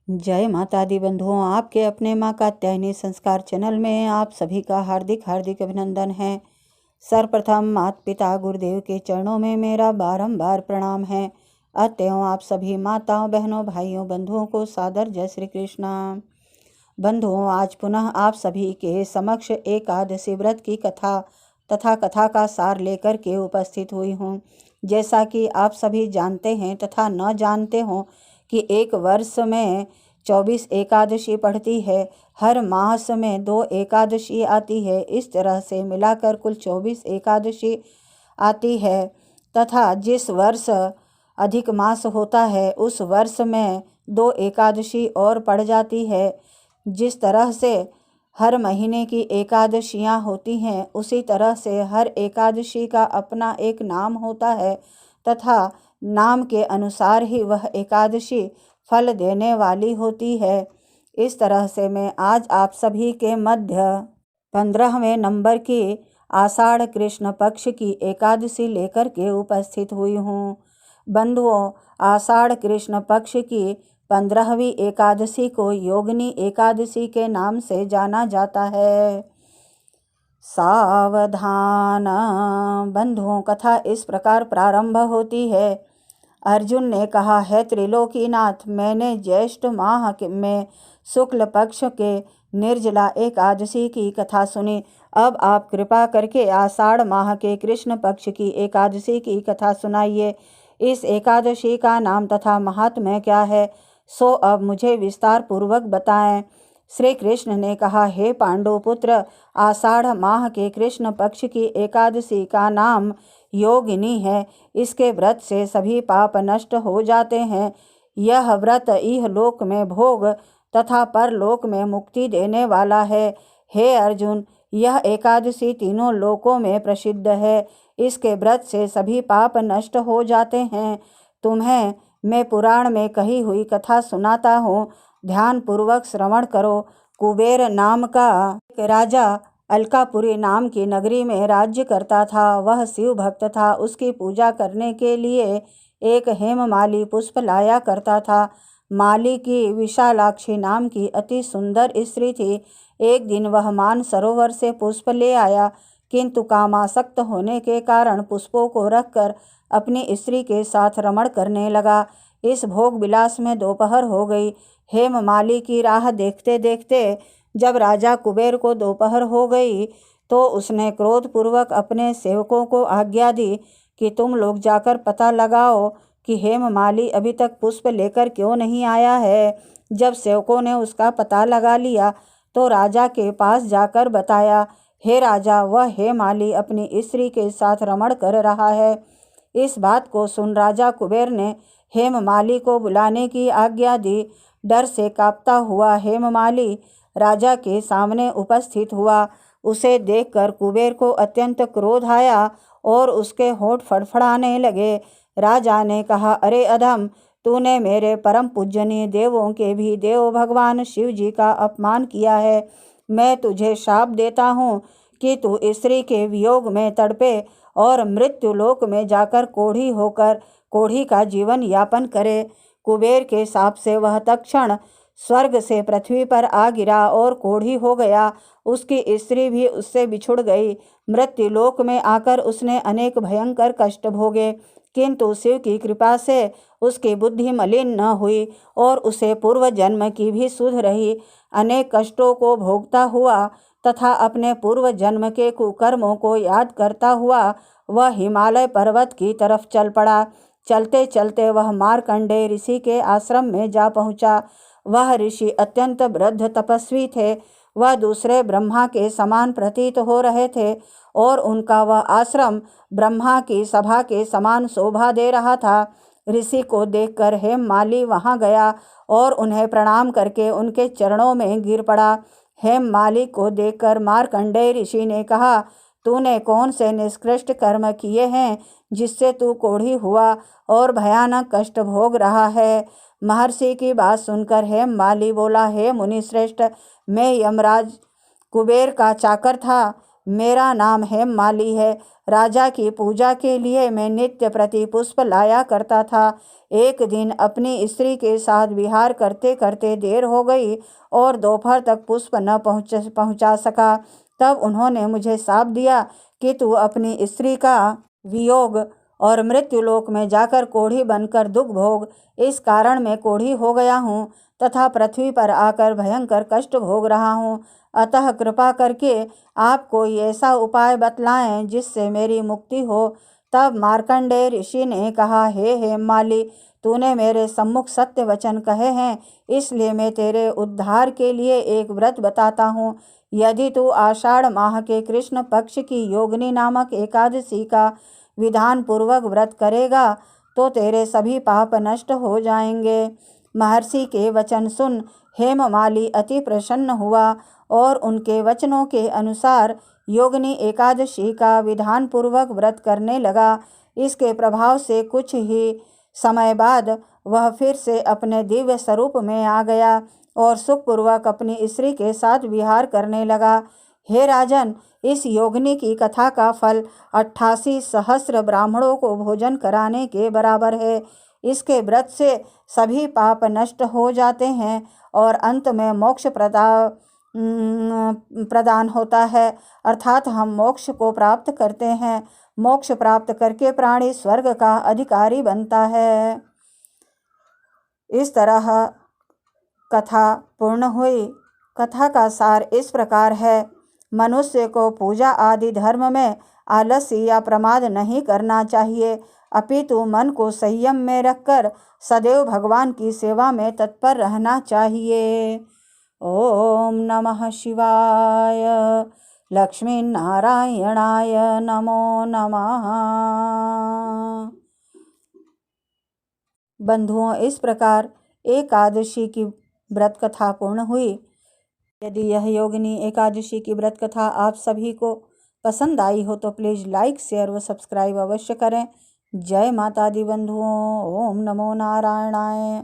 जय माता दी बंधुओं, आपके अपने माँ कात्यायनी संस्कार चैनल में आप सभी का हार्दिक हार्दिक अभिनंदन है। सर्वप्रथम माता पिता गुरुदेव के चरणों में मेरा बारंबार प्रणाम है। अतएव आप सभी माताओं, बहनों, भाइयों, बंधुओं को सादर जय श्री कृष्णा। बंधुओं, आज पुनः आप सभी के समक्ष एकादशी व्रत की कथा तथा कथा का सार लेकर के उपस्थित हुई हूँ। जैसा कि आप सभी जानते हैं तथा न जानते हों कि एक वर्ष में 24 एकादशी पड़ती है। हर मास में 2 एकादशी आती है। इस तरह से मिलाकर कुल 24 एकादशी आती है तथा जिस वर्ष अधिक मास होता है उस वर्ष में 2 एकादशी और पड़ जाती है। जिस तरह से हर महीने की एकादशियां होती हैं उसी तरह से हर एकादशी का अपना एक नाम होता है तथा नाम के अनुसार ही वह एकादशी फल देने वाली होती है। इस तरह से मैं आज आप सभी के मध्य 15वें नंबर की आषाढ़ कृष्ण पक्ष की एकादशी लेकर के उपस्थित हुई हूँ। बंधुओं, आषाढ़ कृष्ण पक्ष की 15वीं एकादशी को योगिनी एकादशी के नाम से जाना जाता है। सावधान बंधुओं, कथा इस प्रकार प्रारंभ होती है। अर्जुन ने कहा, है त्रिलोकीनाथ, मैंने ज्येष्ठ माह में शुक्ल पक्ष के निर्जला एकादशी की कथा सुनी। अब आप कृपा करके आषाढ़ माह के कृष्ण पक्ष की एकादशी की कथा सुनाइए। इस एकादशी का नाम तथा महात्म्य क्या है, सो अब मुझे विस्तार पूर्वक बताएं। श्री कृष्ण ने कहा, हे पांडुपुत्र, आषाढ़ माह के कृष्ण पक्ष की एकादशी का नाम योगिनी है। इसके व्रत से सभी पाप नष्ट हो जाते हैं। यह व्रत इहलोक में भोग तथा परलोक में मुक्ति देने वाला है। हे अर्जुन, यह एकादशी तीनों लोकों में प्रसिद्ध है। इसके व्रत से सभी पाप नष्ट हो जाते हैं। तुम्हें मैं पुराण में कही हुई कथा सुनाता हूँ, ध्यान पूर्वक श्रवण करो। कुबेर नाम का एक राजा अलकापुरी नाम की नगरी में राज्य करता था। वह शिव भक्त था। उसकी पूजा करने के लिए एक हेममाली पुष्प लाया करता था। माली की विशालाक्षी नाम की अति सुंदर स्त्री थी। एक दिन वह मान सरोवर से पुष्प ले आया, किंतु कामासक्त होने के कारण पुष्पों को रखकर अपनी स्त्री के साथ रमण करने लगा। इस भोग विलास में दोपहर हो गई। हेममाली की राह देखते देखते जब राजा कुबेर को दोपहर हो गई तो उसने क्रोधपूर्वक अपने सेवकों को आज्ञा दी कि तुम लोग जाकर पता लगाओ कि हेममाली अभी तक पुष्प लेकर क्यों नहीं आया है। जब सेवकों ने उसका पता लगा लिया तो राजा के पास जाकर बताया, हे राजा, वह हेममाली अपनी स्त्री के साथ रमण कर रहा है। इस बात को सुन राजा कुबेर ने हेममाली को बुलाने की आज्ञा दी। डर से कांपता हुआ हेममाली राजा के सामने उपस्थित हुआ। उसे देखकर कुबेर को अत्यंत क्रोध आया और उसके होंठ फड़फड़ाने लगे। राजा ने कहा, अरे अधम, तूने मेरे परम पूजनीय देवों के भी देव भगवान शिव जी का अपमान किया है। मैं तुझे शाप देता हूँ कि तू स्त्री के वियोग में तड़पे और मृत्यु लोक में जाकर कोढ़ी होकर कोढ़ी का जीवन यापन करे। कुबेर के शाप से वह तत्क्षण स्वर्ग से पृथ्वी पर आ गिरा और कोढ़ी हो गया। उसकी स्त्री भी उससे बिछुड़ गई। मृत्युलोक में आकर उसने अनेक भयंकर कष्ट भोगे, किंतु शिव की कृपा से उसकी बुद्धि मलिन न हुई और उसे पूर्व जन्म की भी सुध रही। अनेक कष्टों को भोगता हुआ तथा अपने पूर्व जन्म के कुकर्मों को याद करता हुआ वह हिमालय पर्वत की तरफ चल पड़ा। चलते चलते वह मार्कंडेय ऋषि के आश्रम में जा पहुंचा। वह ऋषि अत्यंत वृद्ध तपस्वी थे। वह दूसरे ब्रह्मा के समान प्रतीत हो रहे थे और उनका वह आश्रम ब्रह्मा की सभा के समान शोभा दे रहा था। ऋषि को देखकर हेममाली वहां गया और उन्हें प्रणाम करके उनके चरणों में गिर पड़ा। हेममाली को देखकर मार्कंडेय ऋषि ने कहा, तूने कौन से निष्कृष्ट कर्म किए हैं जिससे तू कोढ़ी हुआ और भयानक कष्ट भोग रहा है। महर्षि की बात सुनकर हेममाली बोला, हे मुनि श्रेष्ठ, मैं यमराज कुबेर का चाकर था। मेरा नाम हेममाली है। राजा की पूजा के लिए मैं नित्य प्रति पुष्प लाया करता था। एक दिन अपनी स्त्री के साथ विहार करते करते देर हो गई और दोपहर तक पुष्प न पहुंचा सका। तब उन्होंने मुझे शाप दिया कि तू अपनी स्त्री का वियोग और मृत्युलोक में जाकर कोढ़ी बनकर दुख भोग। इस कारण मैं कोढ़ी हो गया हूँ तथा पृथ्वी पर आकर भयंकर कष्ट भोग रहा हूँ। अतः कृपा करके आप कोई ऐसा उपाय बतलाएं जिससे मेरी मुक्ति हो। तब मार्कंडेय ऋषि ने कहा, हे हेममाली, तूने मेरे सम्मुख सत्य वचन कहे हैं, इसलिए मैं तेरे उद्धार के लिए एक व्रत बताता हूँ। यदि तू आषाढ़ माह के कृष्ण पक्ष की योगिनी नामक एकादशी का विधान पूर्वक व्रत करेगा तो तेरे सभी पाप नष्ट हो जाएंगे। महर्षि के वचन सुन हेममाली अति प्रसन्न हुआ और उनके वचनों के अनुसार योगिनी एकादशी का विधान पूर्वक व्रत करने लगा। इसके प्रभाव से कुछ ही समय बाद वह फिर से अपने दिव्य स्वरूप में आ गया और सुखपूर्वक अपनी स्त्री के साथ विहार करने लगा। हे राजन, इस योगिनी की कथा का फल 88 सहस्र ब्राह्मणों को भोजन कराने के बराबर है। इसके व्रत से सभी पाप नष्ट हो जाते हैं और अंत में मोक्ष प्रदान होता है, अर्थात हम मोक्ष को प्राप्त करते हैं। मोक्ष प्राप्त करके प्राणी स्वर्ग का अधिकारी बनता है। इस तरह कथा पूर्ण हुई। कथा का सार इस प्रकार है, मनुष्य को पूजा आदि धर्म में आलस्य या प्रमाद नहीं करना चाहिए, अपितु मन को संयम में रखकर सदैव भगवान की सेवा में तत्पर रहना चाहिए। ओम नमः शिवाय। लक्ष्मी नारायणाय नमो नमः। बंधुओं, इस प्रकार एकादशी की व्रत कथा पूर्ण हुई। यदि यह योगिनी एकादशी की व्रत कथा आप सभी को पसंद आई हो तो प्लीज़ लाइक, शेयर व सब्सक्राइब अवश्य करें। जय माता दी बंधुओं। ओम नमो नारायणाय।